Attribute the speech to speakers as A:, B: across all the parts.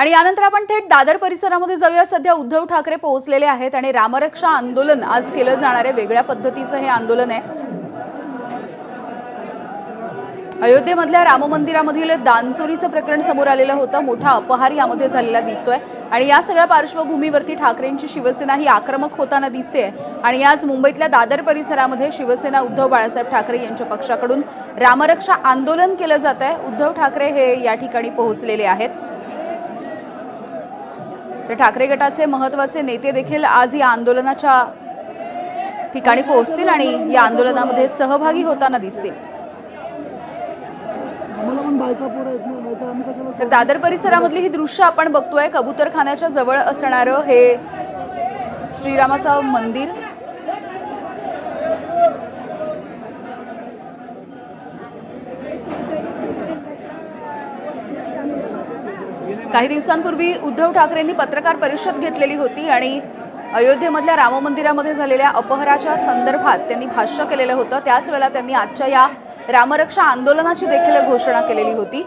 A: आणि यानंतर आपण थेट दादर परिसरामध्ये जाऊया। सध्या उद्धव ठाकरे पोहोचलेले आहेत आणि रामरक्षा आंदोलन आज केलं जाणार आहे। वेगळ्या पद्धतीचं हे आंदोलन आहे। अयोध्येमधल्या राम मंदिरामधील दानचोरीचं प्रकरण समोर आलेलं होतं। मोठा अपहार यामध्ये झालेला दिसतोय आणि या सगळ्या पार्श्वभूमीवरती ठाकरेंची शिवसेना ही आक्रमक होताना दिसते आणि आज मुंबईतल्या दादर परिसरामध्ये शिवसेना उद्धव बाळासाहेब ठाकरे यांच्या पक्षाकडून रामरक्षा आंदोलन केलं जात आहे। उद्धव ठाकरे हे या ठिकाणी पोहोचलेले आहेत। तर ठाकरे गटाचे महत्त्वाचे नेते देखील आज या आंदोलनाच्या ठिकाणी पोहोचतील आणि या आंदोलनामध्ये सहभागी होताना दिसतील। तर दादर परिसरामधली ही दृश्य आपण बघतोय। कबूतरखान्याच्या जवळ असणारं हे श्रीरामाचं मंदिर। काही दिवसांपूर्वी उद्धव ठाकरेंनी पत्रकार परिषद घेतलेली होती आणि अयोध्येमधल्या राम मंदिरामध्ये झालेल्या अपहराच्या संदर्भात त्यांनी भाष्य केलेलं होतं। त्याच वेळेला त्यांनी आजच्या या रामरक्षा आंदोलनाची देखील घोषणा केलेली होती।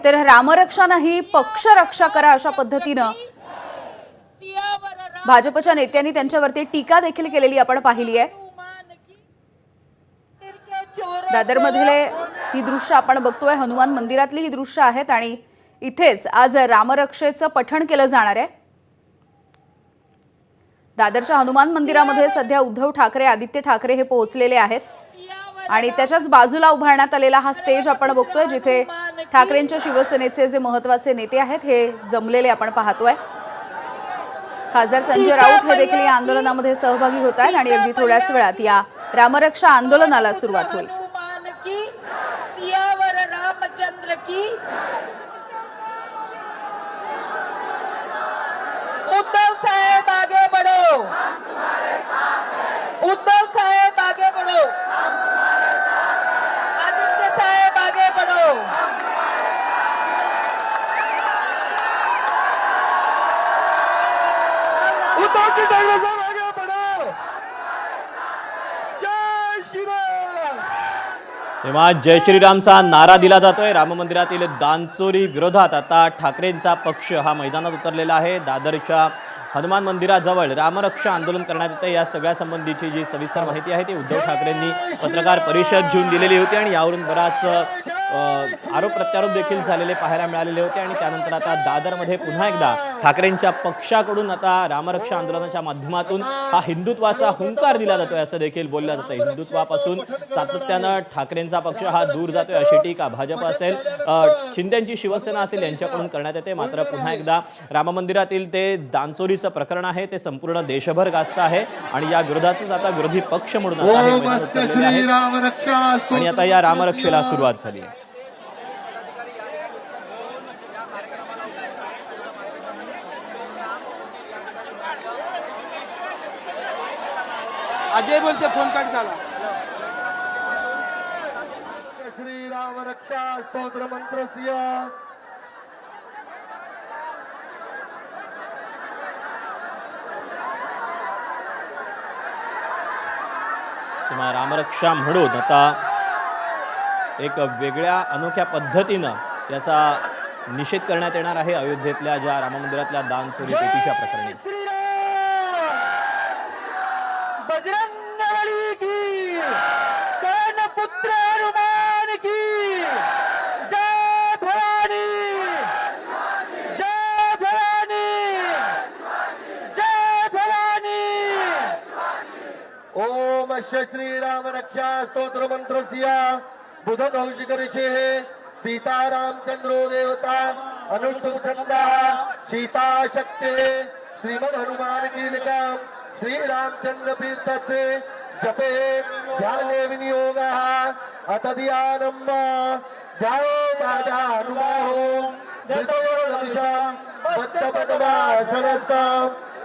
A: तर रामरक्षा नाही पक्षरक्षा करा अशा पद्धतीनं भाजपच्या नेत्यांनी त्यांच्यावरती टीका देखील केलेली आपण पाहिली आहे। दादरमधले ही दृश्य आपण बघतोय। हनुमान मंदिरातली ही दृश्य आहेत आणि इथेच आज रामरक्षेचं पठण केलं जाणार आहे। दादरच्या हनुमान मंदिरामध्ये सध्या उद्धव ठाकरे आदित्य ठाकरे हे पोहोचलेले आहेत आणि त्याच्याच बाजूला उभारण्यात आलेला हा स्टेज आपण बघतोय जिथे ठाकरेंच्या शिवसेनेचे जे महत्त्वाचे नेते आहेत हे जमलेले आपण पाहतोय। खासदार संजय राऊत हे देखील या आंदोलनामध्ये सहभागी होत आहेत आणि अगदी थोड्याच वेळात या रामरक्षा आंदोलनाला सुरुवात होईल।
B: उद्धव साहेब आगे बढ़ो, हम तुम्हारे साथ हैं। उद्धव साहेब आगे बढ़ो, हम तुम्हारे साथ हैं। आदित्य साहेब आगे बढ़ो, हम तुम्हारे साथ हैं। उद्धव जी ठाकरे साहब आगे बढ़ो, जय श्री राम।
C: तेव्हा जय श्रीरामचा नारा दिला जातोय। राम मंदिरातील दानचोरी विरोधात आता ठाकरेंचा पक्ष हा मैदानात उतरलेला आहे। दादरच्या हनुमान मंदिराजवळ रामरक्षा आंदोलन करण्यात येते। या सगळ्या संबंधीची जी सविस्तर माहिती आहे ती उद्धव ठाकरेंनी पत्रकार परिषद घेऊन दिलेली होती आणि यावरून बराच आरोप प्रत्यारोप देखील झालेले पाहायला मिळालेले होते आणि त्यानंतर आता दादरमध्ये पुन्हा एकदा ठाकरेंच्या पक्षाकडून आता रामरक्षा आंदोलनाच्या माध्यमातून हा हिंदुत्वाचा हुंकार दिला जातोय असं देखील बोललं जातं। हिंदुत्वापासून सातत्यानं ठाकरेंचा पक्ष हा दूर जातोय अशी टीका भाजप असेल शिंदेची शिवसेना असेल यांच्याकडून करण्यात येते। मात्र पुन्हा एकदा राम मंदिरातील ते दानचोरीचं प्रकरण आहे ते संपूर्ण देशभर गाजतं आहे आणि या विरोधातच आता विरोधी पक्ष म्हणून आता हे मैदान उतरलेले आहेत आणि आता या रामरक्षेला सुरुवात झाली आहे।
B: अजय बोलते फोन कट झाला।
D: श्री राम रक्षा स्तोत्र मंत्रस्य
C: किंवा रामरक्षा म्हणून आता एक वेगळ्या अनोख्या पद्धतीनं याचा निषेध करण्यात येणार आहे अयोध्येतल्या ज्या राम मंदिरातल्या दानचोरी पेटीच्या प्रकरणी।
B: बजरंगबली की, कर्णपुत्र हनुमान की, जय भवानी, जय भवानी, जय भवानी।
D: ओम श्री राम रक्षा स्तोत्र मंत्रस्य बुध कौशिक ऋषे सीतारामचंद्रो देवता अनुष्ठुप छंदा सीता शक्ति श्रीमद हनुमान कीलकम श्री रामचंद्र तीर्थस्ते जपे ध्याने विनियोगः अत ध्यानम् ध्यायो राजा हनुमाहो धृतयोर्दशं बद्धपद्मासनस्तं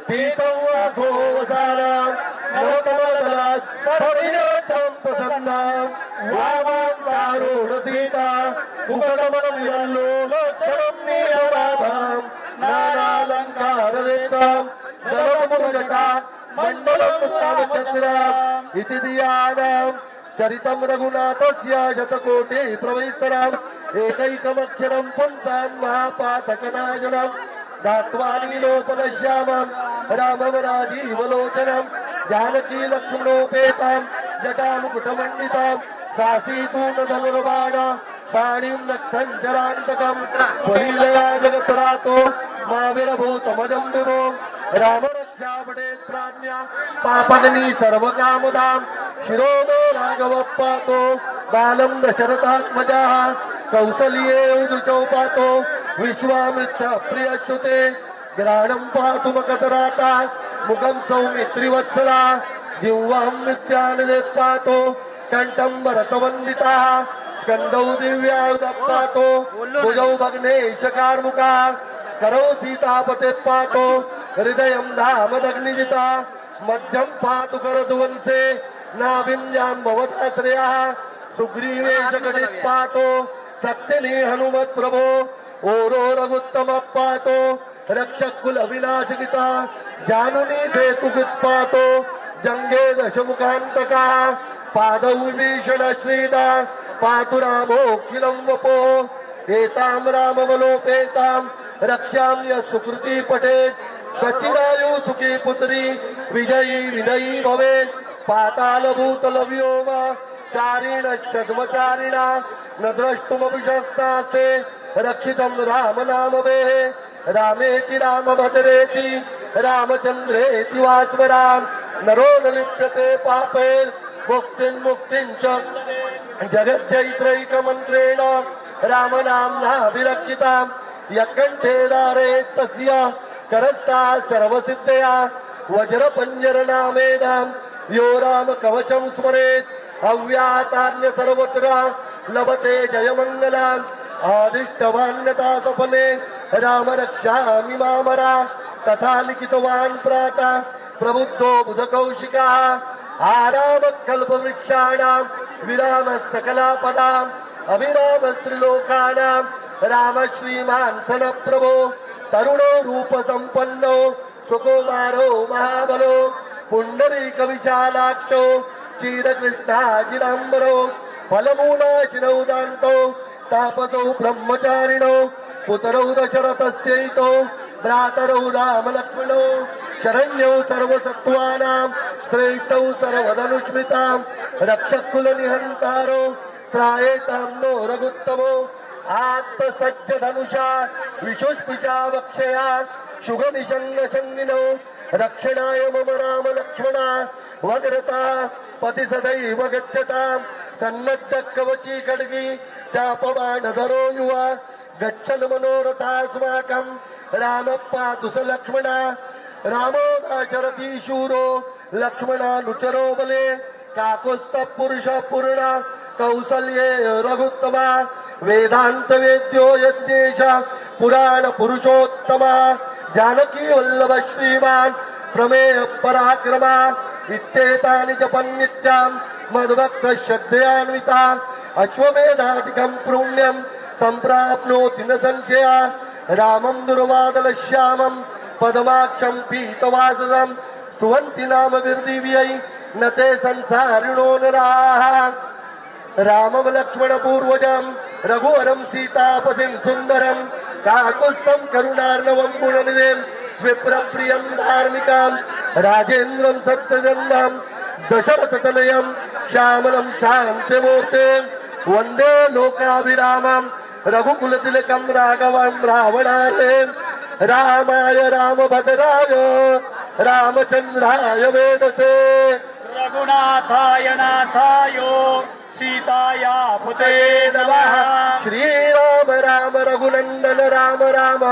D: पीतं वासोवसारं नवकमलदलस् परिणतं प्रसन्नं वामाङ्कारूढसीता मुखगमनं विल्लोचनं नीलवाभं नानालङ्कारयुक्तं नवमुरुजटा मंडलं सावचन्द्रम् इति धियानं चरितं रघुनाथस्य शतकोटि प्रवैस्तरम् एकैकमक्षरं पुंसां महापातकनाशनं धात्वानीलोपनश्यामं रामं राजीवलोचनं जानकी लक्ष्मणोपेतां जटामुकुटमण्डितां सासीतून धनुर्बाण पाणिं नक्तञ्जरान्तकं स्वलीलया जगत्परातो माविरभूतमजं विभो रामरक्षापटे प्राज्ञा पापगनी सर्वकामदां शिरोमो राघवप्पातो बालं दशरथात्मजाः कौसल्ये उदुचौपातो विश्वामित्र प्रियच्युते ग्राणं पातु मकतराता मुखं सौमित्रिवत्सला जिह्वां नित्यानदेपातो कण्ठं भरतवन्दिताः स्कन्दौ दिव्यायुधपातो भुजौ भग्नेशकार्मुका करौ सीतापते पातो हृदयं धामदग्निजिता मध्यं पातु करध्वंसे नाभिं जाम्बवताश्रयः सुग्रीवेश गणित पातो सत्यने हनुमत प्रभो ओरो रघुत्तम पातो रक्षक कुल अविनाशगिता जानुनी सेतुकृत पातो जंगे दशमुखांतका पादौ विभीषण श्रीदा पातु रामोऽखिलं वपो एतां रामवलोपेतां रक्ष्याम्य सुकृती पठेत् सचिरायु सुखी पुत्री विजयी विनयी भवेत् पाताल भूतल व्योम चारिणश्चद्मचारिणा न द्रष्टुमपि शक्तास्ते रक्षितं राम नामवेः रामेति रामभद्रेति रामचन्द्रेति वा स्मरान् नरो न लिप्यते पापैर्मुक्तिं मुक्तिं च जगद्दैत्रैकमन्त्रेण रामनाम्ना विरक्षितां यकण्ठे धारयेत् तस्य करस्था सर्वसिद्धया वज्रपञ्जरनामेदां यो राम कवचं स्मरेत् अव्यातान्य सर्वत्र लभते जयमङ्गलान् आदिष्टवान्यता सपने राम रक्षामि मामरा तथा लिखितवान् प्राता प्रबुद्धो बुधकौशिकः आराम कल्पवृक्षाणां विराम सकलापदाम् अविराम त्रिलोकानां राम श्रीमान् सनप्रभो तरुणो रूपसम्पन्नो सुकुमारो महाबलो पुण्डरीकविशालाक्षो क्षीरकृष्णाजिराम्बरो फलमूलाशिनौ दान्तो तापसौ ब्रह्मचारिणौ पुत्रौ दशरथस्यैतो भ्रातरौ रामलक्ष्मणौ शरण्यौ सर्वसत्त्वानां श्रेष्ठौ सर्वधनुष्मितां रक्षकुलनिहन्तारो त्रायेतां नो रघुत्तमो आत्मसज्ज धनुषा विशुष्पिचा वक्षया शुगनिशङ्गशङ्गिनौ रक्षणाय मम राम लक्ष्मणा वग्रता पति सदैव गच्छतां सन्नद्ध कवची खड्गी चापबाणधरो युवा गच्छन् मनोरथास्माकं रामः पातु स लक्ष्मणा रामो दाशरथी शूरो लक्ष्मणानुचरो बले काकुत्स्थः पुरुषः पूर्ण कौसल्ये रघुत्तमा वेदांत वेद्यो यज्ञेश पुराण पुरुषोत्तमा जानकी वल्लभ श्रीमान् प्रमेय पराक्रमा इत्येतानि जपन् नित्यां मद्भक्त श्रद्धयान्विता अश्वमेधादिकं पुण्यं सम्प्राप्नोति न संशया रामं दुर्वादलश्यामं पदमाक्षं पीतवाससं स्तुवन्ति नाम विर्दिव्यै न ते संसारिणो नराः रामं लक्ष्मण पूर्वजं रघुवरं सीतापतिं सुन्दरं काकुत्स्थं करुणार्णवं गुणनिधिं विप्रप्रियं धार्मिकां राजेन्द्रं सत्यजन्मं दशरथतनयं श्यामलं शान्तिमूर्तिं वन्दे लोकाभिरामं रघुकुलतिलकं राघवं रावणारें रामाय रामभद्राय रामचन्द्राय वेदसे
B: रघुनाथाय नाथायो सीताया पुते नमः
D: श्रीराम राम रघुनंदन राम राम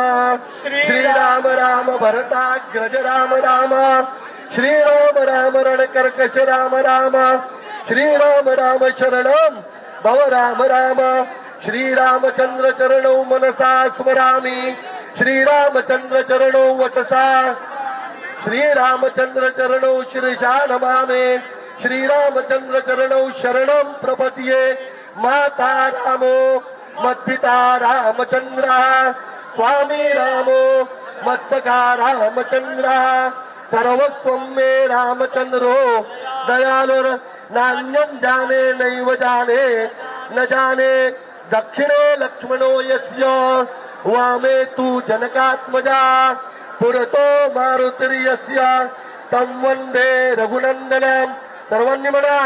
D: श्रीराम राम भरताग्रज राम राम श्रीराम राम रणकर्कश राम राम श्रीराम राम शरणं भव राम राम श्रीरामचंद्र चरणौ मनसा स्मरामि श्रीरामचंद्र चरणौ वचसा श्रीरामचंद्र चरणौ शिरसा नमामि श्रीरामचंद्र चरणौ शरणं प्रपद्ये माता रामो मद्पिता रामचंद्रः स्वामी रामो मत्सखा रामचंद्रः सर्वस्वं मे रामचंद्रो दयालुर् नान्यं जाने नैव जाने न जाने दक्षिणे लक्ष्मणो यस्य वामे तु जनकात्मजा पुरतो मारुतिर्यस्य तं वन्दे रघुनन्दनं सर्वांनी म्हणा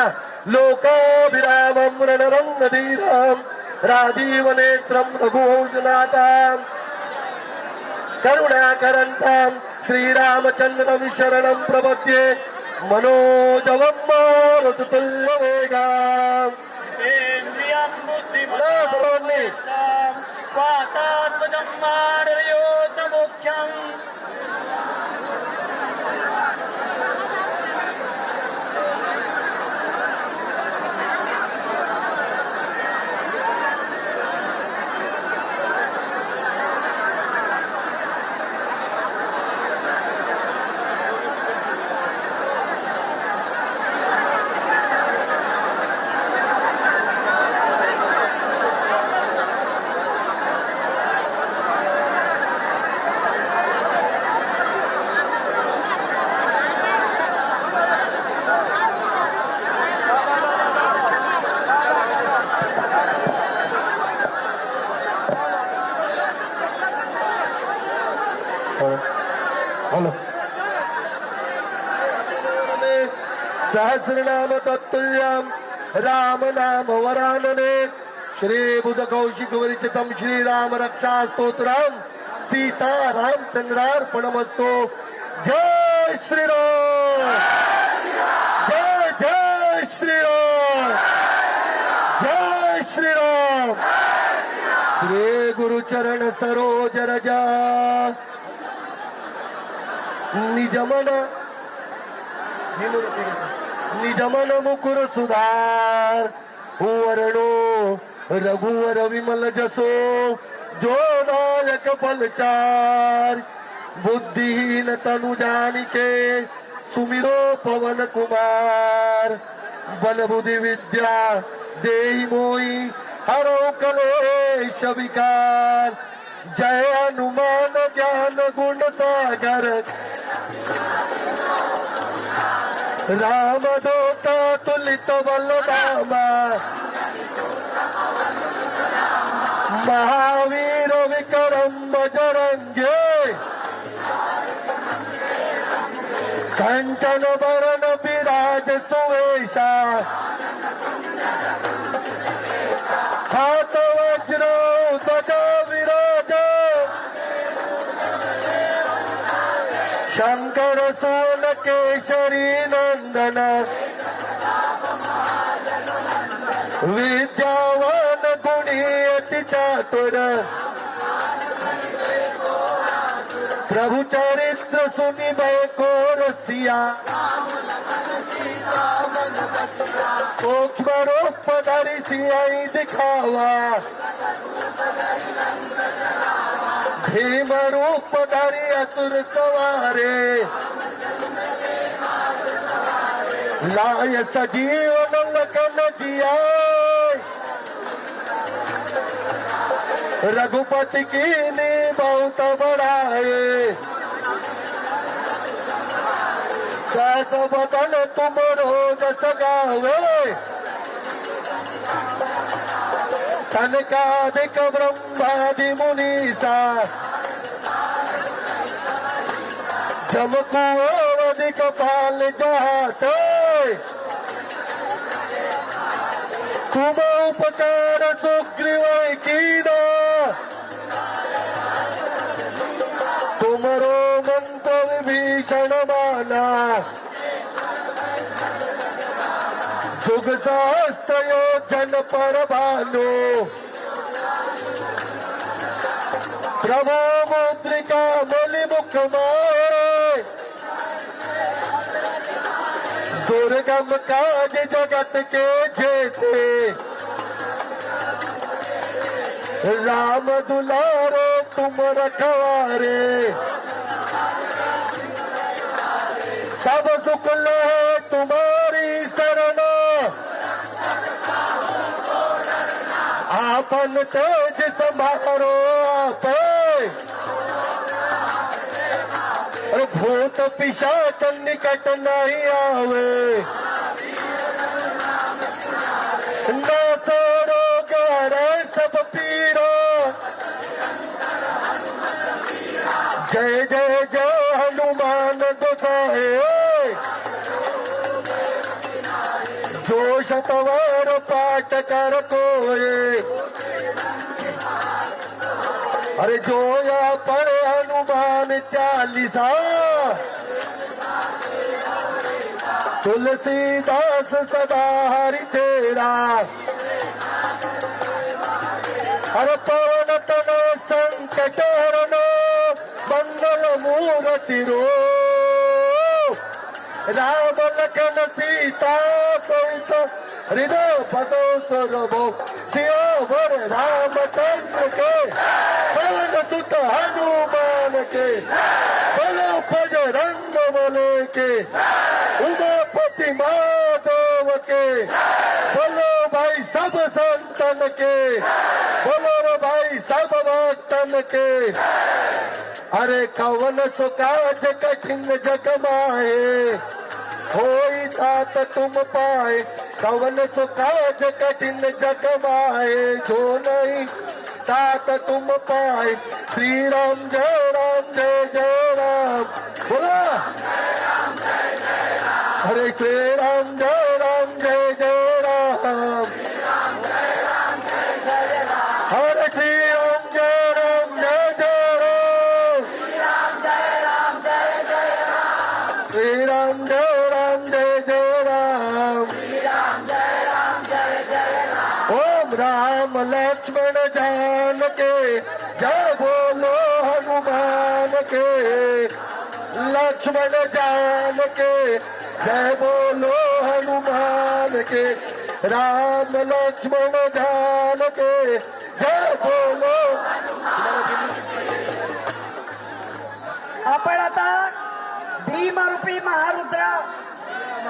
D: लोकाभिरामं रणरंगधीरं राजीवनेत्रं रघुवंशनाथं करुणाकरन्तं श्रीरामचन्द्रं शरणं प्रपद्ये मनोजवं मारुततुल्यवेगम्
B: इन्द्रियं
D: सर्वांनी
B: स्वातात्मजं मानवयोतमुख्यम्
D: हॅलो सहस्रनाम तत्तुल्यं राम नाम वरानने श्री बुध कौशिक विरचितं श्रीराम रक्षा स्तोत्रं सीता रामचंद्रार्पणमस्तु जय श्रीराम जय जय श्रीराम जय श्रीराम श्री गुरुचरण सरोज रजा निजमन मुकुर सुधार वर्णो रघुवर विमल जसो जो नायक पलचार बुद्धिहीन तनु जानिके सुमिरो पवन कुमार बल बुद्धि विद्या देहि मोहि हरो कलेश विकार जय हनुमान ज्ञान गुण सागर रामदूता तुलित बलरामा महावीर विक्रम बजरंगे कंचन वरण विराज सुवेशा हाथ वज्र सदा विराज शंकर सोन केशरी नंदन विद्यावान गुणी अति चातुर प्रभु चरित्र सुनिबे को रसिया सूक्ष्म रूप धरि सियाई दिखावा भीम रूप धरि असुर सवारे लाय सजीवन लखन जिया रघुपति की नी बहुत बढ़ाए सहस बदन तुम रोज सगावे सनकादिक ब्रह्मादि मुनीसा जम कुआदिक पाल जाते तुम उपकार सुग्रीव कीना तुमरो मंत्र विभीषण माना जुग सहस्त्र योजन पर भानु प्रभु मुद्रिका मलि मुख मारे दुर्गम काज जगत के जेते राम दुलारो तुम रखवारे सब सुख ले तुम्हारी शरण आपन तेज समारो आपे भूत पिशाच निकट नहीं आवे न रोग हरे सब जय जय जय हनुमान गोसाए जो शतवार पाठ करतोय अरे जो या पढ़े हनुमान चालीसा तुलसीदास सदा हरि तेरा अरे पवन तन संकट हरनो मंगल मूर्ति रो राम लखन सीता सहित हृदय पदो सरभो सियोवर रामचंद्र के पवन सुत हनुमान के बलो बजरंग बले के उमापति महादेव के बोलो भाई सब संतन के बोलो रे भाई सब भक्तन के अरे कवन सुकाज कठिन जग माहे होई तात तुम पाए कवन सुकाज कठिन जग माहे जो नहीं तात तुम पाए श्री राम जय राम बोला हरे श्री राम जय राम हरे श्री राम जय राम श्री राम जय राम ओम राम लक्ष्मण जान के जय बोलो हनुमान के लक्ष्मण जान के जय बोलो हनुमान के राम लक्ष्मण जान के जय बोलो
E: आपण आता भीमरूपी महारुद्र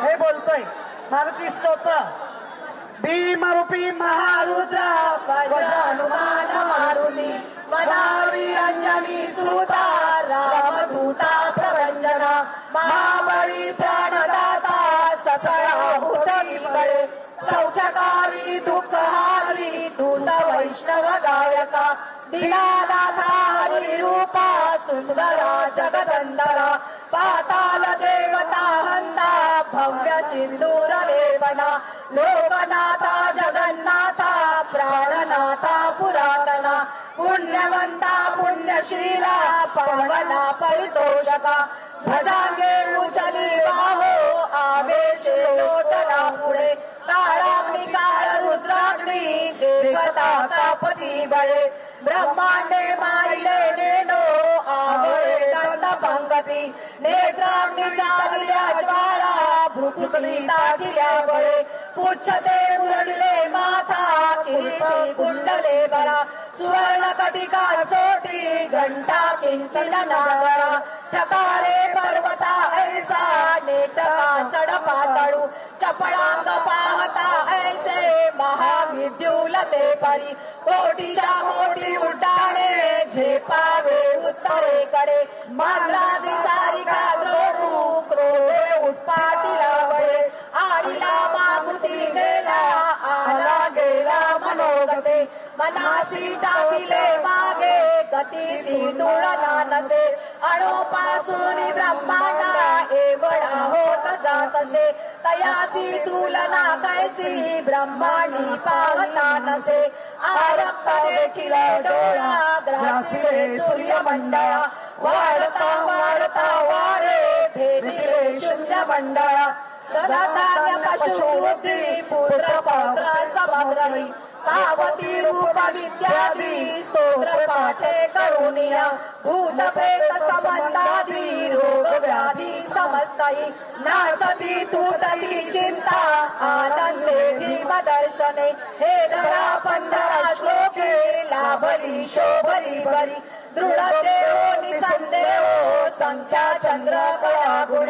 E: हे बोलतोय मारुती स्तोत्र भीमरूपी महारुद्र वज्र हनुमान मारुती वनावी अंजनी सुता रामदूता प्रभंजना महाबळी प्राणदाता सचळा होती बळे सौख्यकारी दुःखहारी दूत वैष्णव गायका दिनानाथा हरिरूपा सुंदरा जगदंदरा पाताल देवता हंदा भव्य सिंदूर लेपना लोकनाथा जगन्नाथा प्राणनाथा पुरातना पुण्यवंता पुण्यशीला पावना परितोषका भजांगे उचली बाहो आवेशे लोटला पुढे काळाग्नी काळ रुद्राग्नी देवता कापती बळे ब्रह्मांडे मारिले नेनो आवळे दंड पंकती नेत्राग्नी चालल्या ज्वाळा भुकुटली ताटिल्या बळे पुच्छते मुरडले माथा किरीटी कुंडले बरा सुवर्ण कटिका सोटी घंटा किंकिण नागरा ठकारे पर्वता ऐसा नेटका सड पातळू चपळांग पाहता ऐसे महाविद्युल ते परी कोटीच्या कोटी उड्डाणे झेपावे उत्तरेकडे मांजरा दिसारिका द्रोडू क्रोधे उत्पातीला बळे आडीला मागुती नेला आला गेला मनोगते मनासी टाकिले मागे गतीसी तुळना नसे अणोपासून ब्रह्मांडा एवढा होत जातसे तयासी तुलना कैसी ब्रह्मांडी पाहता नसे आरक्त देखील डोळा ग्रासिले सूर्यमंडळा वाढता वाढता वाढे भेदिले शून्य मंडळा धनधान्य पशुबुद्धी पुत्र पौत्र समग्रही पावती रूप विद्यादी स्तोत्र पाठे करुणिया भूत प्रेत संबंधादी रोग व्याधी समस्तही नासती तुटती चिंता आनंदे भीम दर्शने हे धरा 15 श्लोके लाभली शोभली बरी दृढदेवो निसंदेहो संख्या चंद्र कळा गुण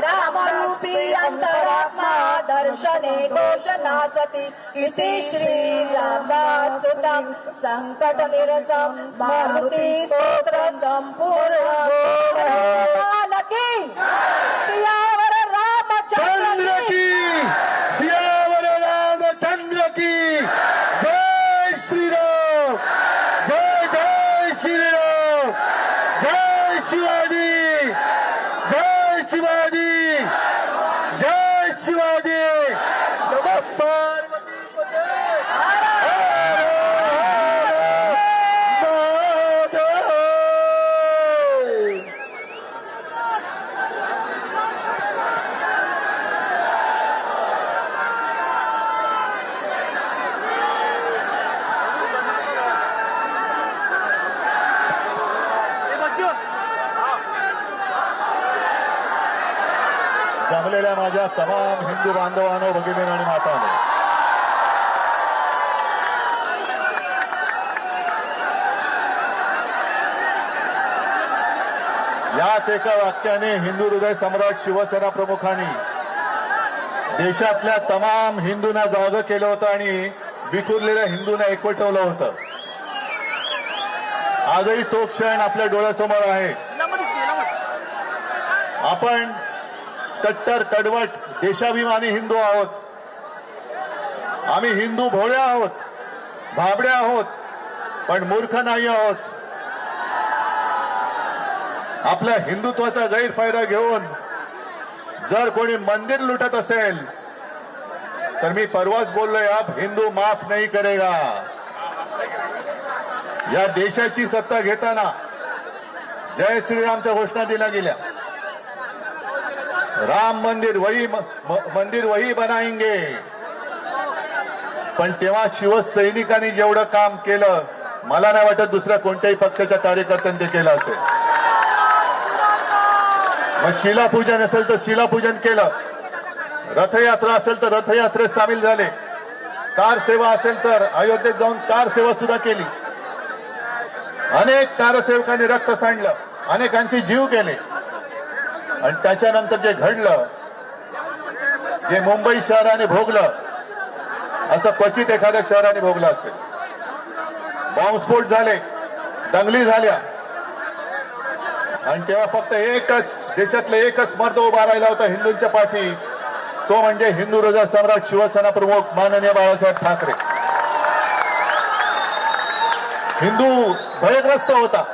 E: रामरूपी अंतरात्मा दर्शने दोष नासती इति श्री रामदासुतं संकट निरसं मारुती स्तोत्र संपूर्ण की सियावर
D: चंद्र की सियावर रामचंद्र की जय श्री राम जय जय श्री राम जय शिवाजी जय शिवाजी जय शिवाजी नमः पार्वती पते जमलेल्या माझ्या तमाम हिंदू बांधवांनो भगिनी आणि मातांनो, याच एका वाक्याने हिंदू हृदय सम्राट शिवसेना प्रमुखांनी देशातल्या तमाम हिंदूंना जागं केलं होतं आणि विखुरलेल्या हिंदूंना एकवटवलं होतं. आजही तो क्षण आपल्या डोळ्यासमोर आहे. आपण कट्टर कडवट देशाभिमानी हिंदू आहोत. आम्ही हिंदू भोळे आहोत, भाबडे आहोत, पण मूर्ख नाही आहोत. आपल्या हिंदुत्वाचा गैरफायदा घेऊन जर कोणी मंदिर लुटत असेल तर मी परवाच बोललोय, अब हिंदू माफ नहीं करेगा. या देशाची सत्ता घेताना जय श्रीरामच्या घोषणा दिल्या गेल्या. राम मंदिर वही बनाएंगे. पण तेव्हा शिवसैनिकांनी जेवढं काम केलं मला नाही वाटत दुसऱ्या कोणत्याही पक्षाच्या कार्यकर्त्यांनी ते केलं असेल. मग शिलापूजन असेल तर शिलापूजन केलं, रथयात्रा असेल तर रथयात्रेत सामील झाले, कार सेवा असेल तर अयोध्येत जाऊन कार सेवा सुद्धा केली. अनेक कारसेवकांनी रक्त सांडलं, अनेकांचे जीव गेले. आणि त्याच्यानंतर जे घडलं, जे मुंबई शहराने भोगलं, असं क्वचित एखाद्या शहराने भोगलं असेल. बॉम्बस्फोट झाले, दंगली झाल्या, आणि तेव्हा फक्त एकच देशातले एकच मर्द उभा राहिला होता हिंदूंच्या पाठी, तो म्हणजे हिंदू हृदय सम्राट शिवसेना प्रमुख माननीय बाळासाहेब ठाकरे. हिंदू भयग्रस्त होता,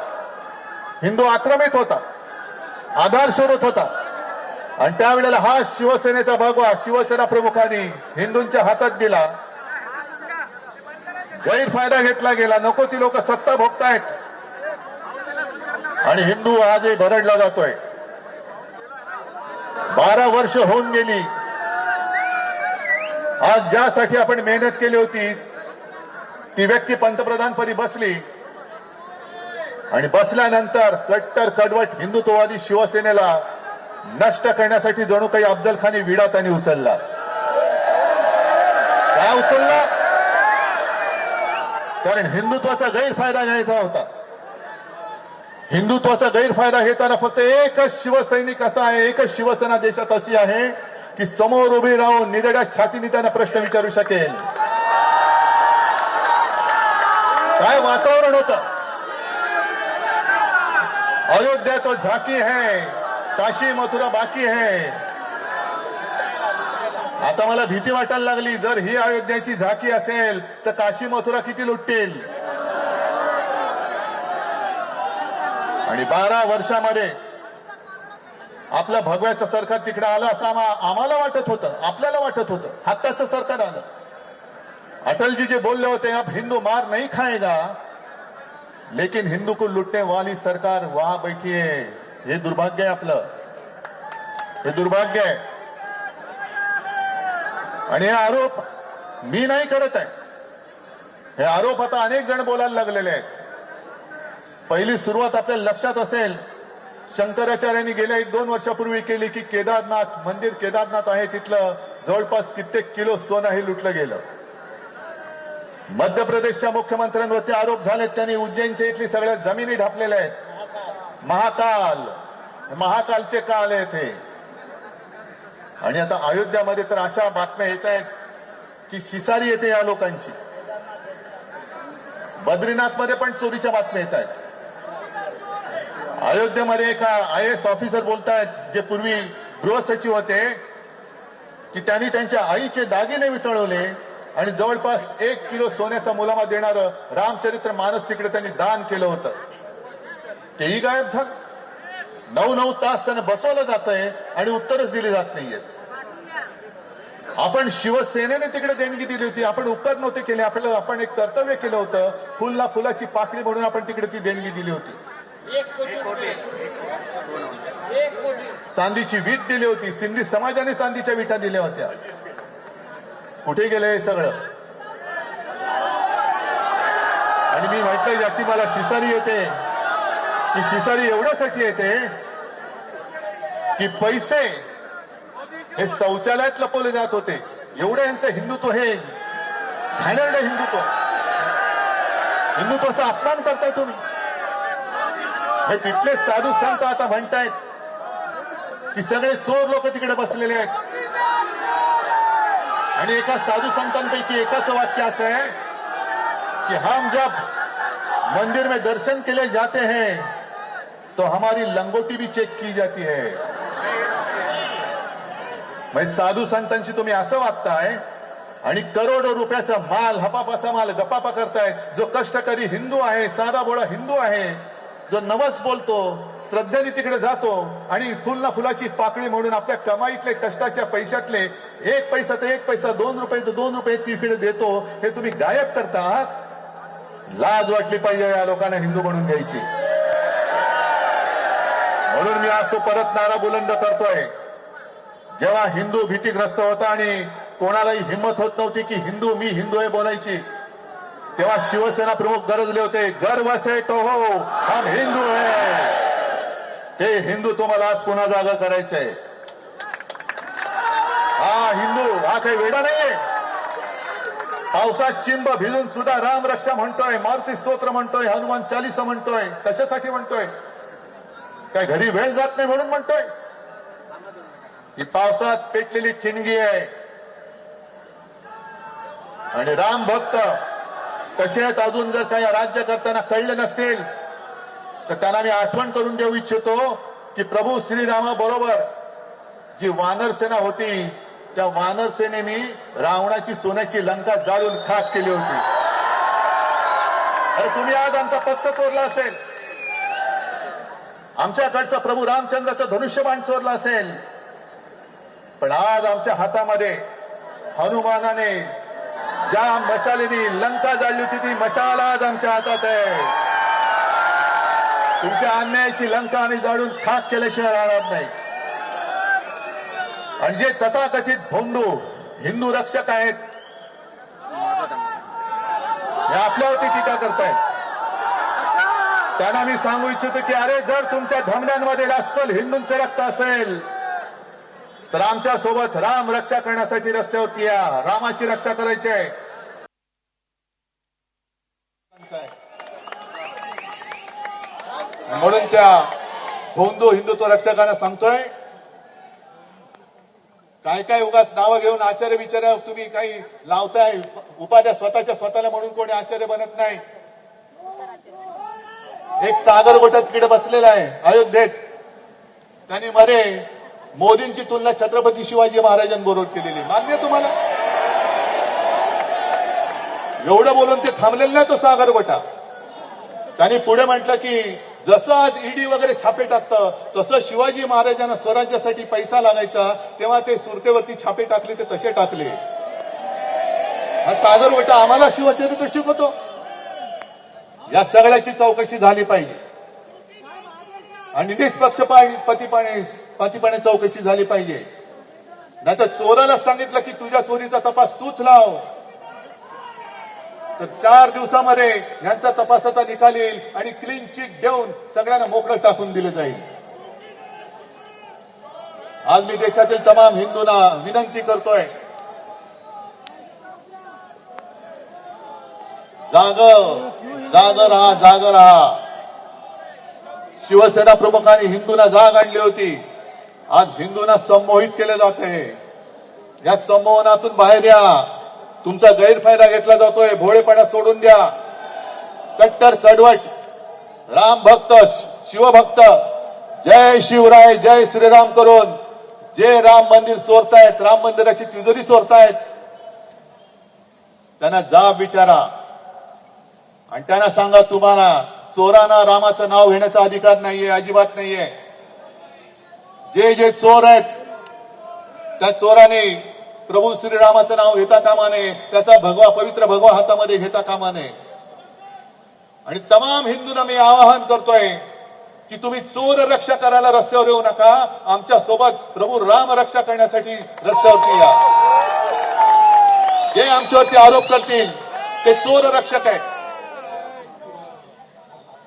D: हिंदू आक्रमित होता, आधार शोधत होता. आणि त्यावेळेला हा शिवसेनेचा भगवा शिवसेना प्रमुखांनी हिंदूंच्या हातात दिला. गैरफायदा घेतला गेला. नको ती लोक सत्ता भोगतायत आणि हिंदू आजही भरडला जातोय. 12 वर्ष होऊन गेली. आज ज्यासाठी आपण मेहनत केली होती ती व्यक्ती पंतप्रधानपदी बसली आणि बसल्यानंतर कट्टर कडवट हिंदुत्ववादी शिवसेनेला नष्ट करण्यासाठी जणू काही अफजल खानी विडा त्यांनी उचलला. काय उचलला? कारण हिंदुत्वाचा गैरफायदा घ्यायचा होता. हिंदुत्वाचा गैरफायदा घेताना फक्त एकच शिवसैनिक असा आहे, एकच शिवसेना देशात अशी आहे की समोर उभी राहून निधड्या छातीने त्यांना प्रश्न विचारू शकेल. काय वातावरण होतं. अयोध्या तो झाकी है, काशी मथुरा बाकी है. आता मला भीती वाटायला लागली, जर ही अयोध्याची झाकी असेल तर काशी मथुरा किती लुटतील. आणि 12 वर्षामध्ये आपलं भगव्याचं सरकार तिकडे आलं असं आम्हाला वाटत होतं, आपल्याला वाटत होतं. हक्काचं सरकार आलं. अटलजी जे बोलले होते, अब हिंदू मार नहीं खाएगा लेकिन हिंदू को लुटने वाली सरकार वहां बैठी है. हे दुर्भाग्य आहे आपलं, हे दुर्भाग्य आहे. आणि हे आरोप मी नाही करत आहे. हे आरोप आता अनेक जण बोलायला लागलेले आहेत. पहिली सुरुवात आपल्याला लक्षात असेल, शंकराचार्यांनी गेल्या 1-2 वर्षापूर्वी केली की केदारनाथ मंदिर, केदारनाथ आहे तिथलं जवळपास कित्येक किलो सोनं हे लुटलं गेलं. मध्य प्रदेशच्या मुख्यमंत्र्यांवरती आरोप झालेत, त्यांनी उज्जैनच्या इथली सगळ्या जमिनी ढापलेल्या आहेत. महाकालचे काल आहेत हे. आणि आता अयोध्यामध्ये तर अशा बातम्या येत आहेत की शिसारी येते या लोकांची. बद्रीनाथमध्ये पण चोरीच्या बातम्या येत आहेत. अयोध्येमध्ये एका IAS ऑफिसर बोलतायत, जे पूर्वी गृहसचिव होते, की त्यांनी त्यांच्या आईचे दागिने वितळवले आणि जवळपास 1 किलो सोन्याचा मुलामा देणारं रामचरित्र मानस तिकडे त्यांनी दान केलं होतं. तेही गायब झालं. 9 तास त्यांना बसवलं जात आहे आणि उत्तरच दिली जात नाहीयेत. आपण शिवसेनेने तिकडे देणगी दिली होती, आपण उपकार नव्हते केले, आपण एक कर्तव्य केलं होतं, फुलला फुलाची पाकळी म्हणून आपण तिकडे ती देणगी दिली होती.
B: 1 कोटी.
D: चांदीची वीट दिली होती, सिंधी समाजाने चांदीच्या विटा दिल्या होत्या. कुठे गेले हे सगळं? आणि मी म्हटलं याची मला शिसारी येते, की शिसारी एवढ्यासाठी येते की पैसे हे शौचालयात लपवले जात होते. एवढं यांचं हिंदुत्व हे घाणेरडं हिंदुत्वाचा अपमान करताय तुम्ही. हे तिथले साधू संत आता म्हणतायत की सगळे चोर लोक तिकडे बसलेले आहेत. आणि एका साधू संतांपैकी एकाचं वाक्य असं आहे कि हम जब मंदिर में दर्शन के लिए जाते हैं तो हमारी लंगोटी भी चेक की जाती है. म्हणजे साधू संतांशी तुम्ही असं वागताय आणि करोडो रुपयाचा माल, हपापाचा माल गपापा करतायत. जो कष्टकरी हिंदू आहे, साधा बोळा हिंदू आहे, जो नवस बोलतो, श्रद्धेने तिकडे जातो आणि फुलना फुलाची पाकळी म्हणून आपल्या कमाईतले कष्टाच्या पैशातले 1 पैसा तर 1 पैसा, 2 रुपये तर 2 रुपये तिकडे देतो, हे तुम्ही गायब करता आहात. लाज वाटली पाहिजे या लोकांना हिंदू म्हणून घ्यायची. म्हणून मी आज तो परत नारा बुलंद करतोय. जेव्हा हिंदू भीतीग्रस्त होता आणि कोणालाही हिंमत होत नव्हती की मी हिंदू आहे बोलायची, तेव्हा शिवसेना प्रमुख गरजले होते, गर्व से तो हो हम हिंदू है. हे हिंदू तुम्हाला आज पुन्हा जागा करायचंय. हा हिंदू हा काही वेडा नाहीये. पावसात चिंब भिजून सुद्धा राम रक्षा म्हणतोय, मारुती स्तोत्र म्हणतोय, हनुमान चालीसा म्हणतोय. कशासाठी म्हणतोय? काय घरी वेळ जात नाही म्हणून म्हणतोय? ही पावसात पेटलेली ठिणगी आहे. आणि राम भक्त कसे आहेत अजून जर काही राज्य करताना कळले नसतील तर त्यांना मी आठवण करून देऊ इच्छितो की प्रभू श्रीरामाबरोबर जी वानर सेना होती, त्या वानर सेनेने रावणाची सोन्याची लंका जाळून खाक केली होती. अरे तुम्ही आज आमचा पक्ष चोरला असेल, आमच्याकडचा प्रभू रामचंद्राचा धनुष्यबाण चोरला असेल, पण आज आमच्या हातामध्ये हनुमानाने ज्या मशालीने लंका जाळली होती ती मशाल आज आमच्या हातात आहे. तुमच्या अन्यायाची लंका आम्ही जाळून खाक केल्याशिवाय राहणार नाही. आणि जे तथाकथित भोंदू हिंदू रक्षक आहेत हे आपल्यावरती टीका करतायत. त्यांना मी सांगू इच्छितो की अरे जर तुमच्या धमन्यांमध्ये अस्सल हिंदूंचं रक्त असेल तर आमच्या सोबत राम रक्षा करण्यासाठी रस्त्यावरती या. रामाची रक्षा करायची आहे. म्हणून त्या भोंदू हिंदुत्व रक्षकांना सांगतोय, काय काय उगाच नावं घेऊन आचार्य विचार तुम्ही काही लावताय. उपाध्या स्वतःला म्हणून कोणी आचार्य बनत नाही. एक सागर गोटा तिकडे बसलेला आहे अयोध्येत. त्यांनी मध्ये मोदींची तुलना छत्रपती शिवाजी महाराजांबरोबर केलेली. मान्य तुम्हाला? एवढं बोलून ते थांबलेलं नाही तो सागर गोटा. त्यांनी पुढे म्हटलं की जसं आज ईडी वगैरे छापे टाकतं तसं शिवाजी महाराजांना स्वराज्यासाठी पैसा लागायचा तेव्हा ते सुरतेवरती छापे टाकले ते तसे टाकले. हा सागर गोटा आम्हाला शिवचरित्र शिकवतो. या सगळ्याची चौकशी झाली पाहिजे आणि निष्पक्षपातीपणे चौकशी झाली पाहिजे. नाहीतर चोराला सांगितलं की तुझ्या चोरीचा तपास तूच लाव तर 4 दिवसामध्ये यांचा तपासाचा निकाल येईल आणि क्लीन चिट देऊन सगळ्यांना मोकळं टाकून दिलं जाईल. आज मी देशातील तमाम हिंदूंना विनंती करतोय, जाग रहा. शिवसेना प्रमुखांनी हिंदूंना जाग आणली होती. आज हिंदूंना संमोहित केले जात आहे. या संमोहनातून बाहेर या. तुमचा गैरफायदा घेतला जातोय. भोळेपणा सोडून द्या. कट्टर कडवट राम भक्त शिवभक्त जय शिवराय जय श्रीराम करून जे राम मंदिर चोरतायत, राम मंदिराची तिजोरी चोरतायत, त्यांना जाब विचारा आणि त्यांना सांगा तुम्हाला चोरांना रामाचं नाव घेण्याचा अधिकार नाहीये, अजिबात नाहीये. जे जे चोर आहेत त्या चोराने प्रभू श्रीरामाचं नाव घेता कामा नये, त्याचा भगवा पवित्र भगवा हातामध्ये घेता कामा नये. आणि तमाम हिंदूंना मी आवाहन करतोय की तुम्ही चोर रक्षा करायला रस्त्यावर येऊ नका, आमच्या सोबत प्रभू राम रक्षा करण्यासाठी रस्त्यावरती या. जे आमच्यावरती आरोप करतील ते चोर रक्षक आहे.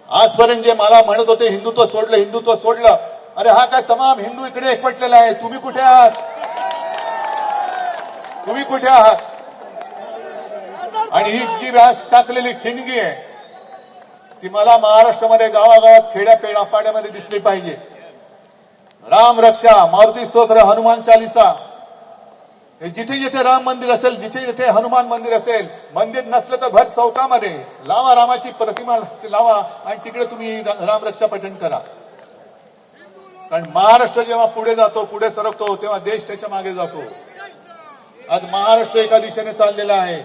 D: आजपर्यंत जे मला म्हणत होते हिंदुत्व सोडलं हिंदुत्व सोडलं, अरे हा काय तमाम हिंदू इकडे एकवटलेला आहे. तुम्ही कुठे आहात? तुम्ही कुठे आहात? आणि ही जी व्यास टाकलेली ठिणगी आहे ती मला महाराष्ट्रामध्ये गावागावात खेड्या पाड्यामध्ये दिसली पाहिजे. राम रक्षा, मारुती स्तोत्र, हनुमान चालीसा, हे जिथे जिथे राम मंदिर असेल, जिथे जिथे हनुमान मंदिर असेल, मंदिर नसलं तर भर चौकामध्ये लावा रामाची प्रतिमा लावा आणि तिकडे तुम्ही राम रक्षा पठण करा. कारण महाराष्ट्र जेव्हा पुढे जातो, पुढे सरकतो, तेव्हा देश त्याच्या मागे जातो. आज महाराष्ट्र एका दिशेने चाललेला आहे,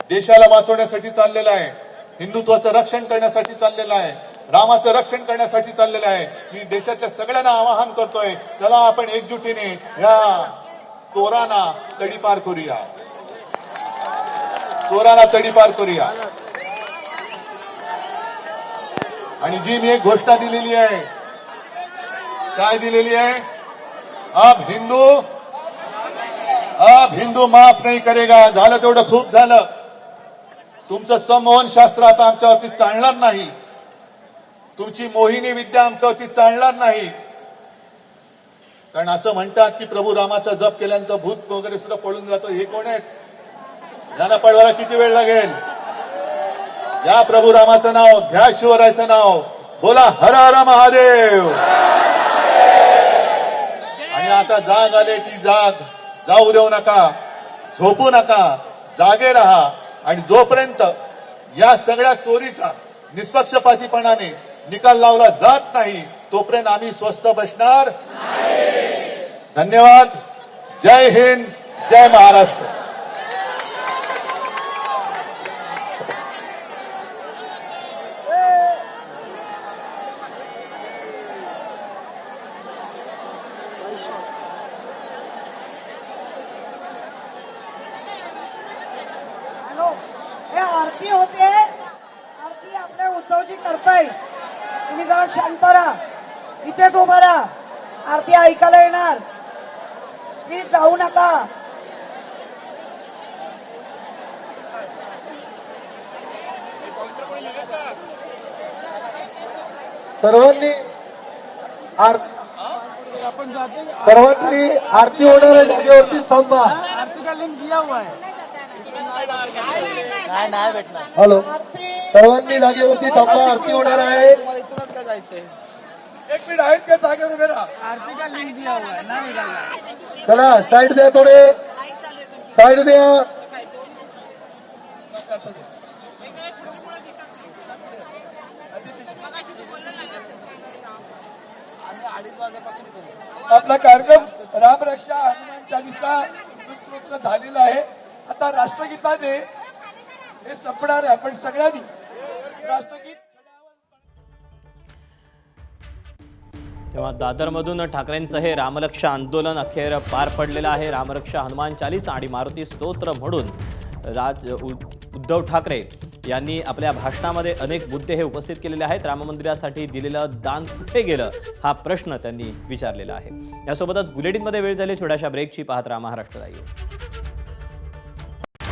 D: देशाला वाचवण्यासाठी चाललेला आहे, हिंदुत्वाचं रक्षण करण्यासाठी चाललेला आहे, रामाचं रक्षण करण्यासाठी चाललेलं आहे. मी देशातल्या सगळ्यांना आवाहन करतोय, चला आपण एकजुटीने या चोरांना तडीपार करूया, चोरांना तडीपार करूया. आणि जी मी एक घोषणा दिलेली आहे, काय दिलेली आहे? अब हिंदू माफ नहीं करेगा. झालं तेवढं खूप झालं. तुमचं संमोहन शास्त्र आता आमच्यावरती चालणार नाही, तुमची मोहिनी विद्या आमच्यावरती चालणार नाही. कारण असं म्हणतात की प्रभू रामाचा जप केल्यानंतर भूत वगैरे सुद्धा पळून जातो. हे कोण आहेत? ज्यांना पळवायला किती वेळ लागेल? या प्रभू रामाचं नाव घ्या, शिवरायाचं नाव बोला, हर हर महादेव. आणि आता जाग आले ती जाग जाऊ देऊ नका, झोपू नका, जागे रहा. आणि जोपर्यंत या सगळ्या चोरीचा निष्पक्षपातीपणाने निकाल लावला जात नाही तोपर्यंत आम्ही स्वस्थ बसणार. धन्यवाद. जय हिंद, जय महाराष्ट्र.
E: हॅलो, हे आरती होते, आरती आपल्या उद्धवजी करताय. तुम्ही जरा शांत राहा, इथेच उभा राहा, आरती ऐकायला येणार. प्लीज जाऊ नका.
F: सर्वांनी आरती होणाऱ्या जागेवरती थांबा. हॅलो, सर्वांनी जागेवरती थांबा, आरती होणार आहे.
B: एक मिनिट आहेत का जागेवर उभे राहा. आरती का लिंक दिया हुआ है, नाही निघाला.
F: चला साईड द्या, थोडे साईड द्या.
B: आपला कार्यक्रम रामरक्षा हनुमान चालीसा स्तोत्र झालेला आहे. आता राष्ट्रगीताने हे संपणार आहे. आपण सगळ्यांनी राष्ट्रगीत.
C: तेव्हा दादरमधून ठाकरेंचं हे रामरक्षा आंदोलन अखेर पार पडलेलं आहे. रामरक्षा हनुमान चालीसा आणि मारुती स्तोत्र म्हणून उद्धव ठाकरे यांनी आपल्या भाषणामध्ये अनेक मुद्दे हे उपस्थित केलेले आहेत. राम मंदिरासाठी दिलेलं दान कुठे गेलं हा प्रश्न त्यांनी विचारलेला आहे. यासोबतच बुलेटिनमध्ये वेळ झाली छोट्याशा ब्रेकची. पाहत राहा महाराष्ट्र लाईव्ह.